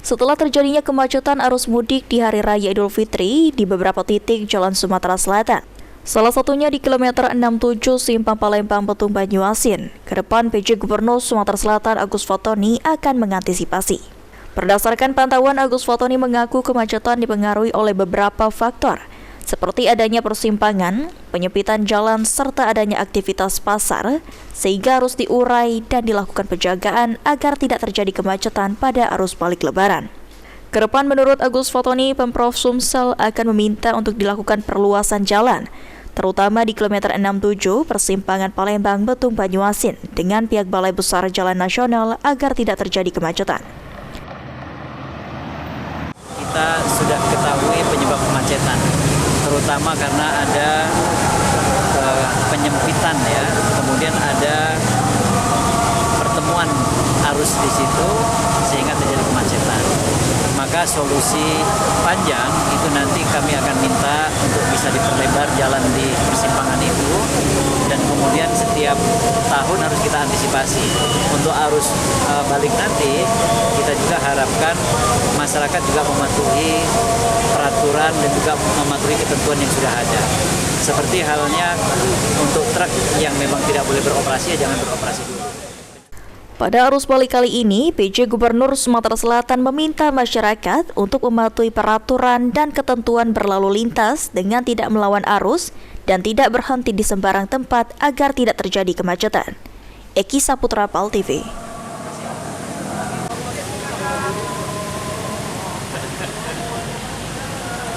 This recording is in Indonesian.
Setelah terjadinya kemacetan arus mudik di Hari Raya Idul Fitri di beberapa titik Jalan Sumatera Selatan. Salah satunya di kilometer 67 Simpang Palembang Petung Banyuasin. Ke depan PJ Gubernur Sumatera Selatan Agus Fatoni akan mengantisipasi. Berdasarkan pantauan, Agus Fatoni mengaku kemacetan dipengaruhi oleh beberapa faktor, seperti adanya persimpangan, penyempitan jalan, serta adanya aktivitas pasar, sehingga harus diurai dan dilakukan penjagaan agar tidak terjadi kemacetan pada arus balik Lebaran. Kedepan, menurut Agus Fatoni, Pemprov Sumsel akan meminta untuk dilakukan perluasan jalan, terutama di kilometer 67 persimpangan Palembang Petung Banyuasin dengan pihak Balai Besar Jalan Nasional agar tidak terjadi kemacetan. Kita sudah ketahui penyebab kemacetan, terutama karena ada penyempitan ya, kemudian ada pertemuan arus di situ sehingga terjadi kemacetan. Maka solusi panjang itu nanti kami akan minta untuk bisa diperlebar jalan di persimpangan itu, dan kemudian setiap tahun harus kita antisipasi. Untuk arus balik nanti kita juga harapkan masyarakat juga mematuhi peraturan dan juga mematuhi ketentuan yang sudah ada. Seperti halnya untuk truk yang memang tidak boleh beroperasi, ya jangan beroperasi dulu. Pada arus balik kali ini, PJ Gubernur Sumatera Selatan meminta masyarakat untuk mematuhi peraturan dan ketentuan berlalu lintas dengan tidak melawan arus dan tidak berhenti di sembarang tempat agar tidak terjadi kemacetan. Eki Saputra, PAL TV.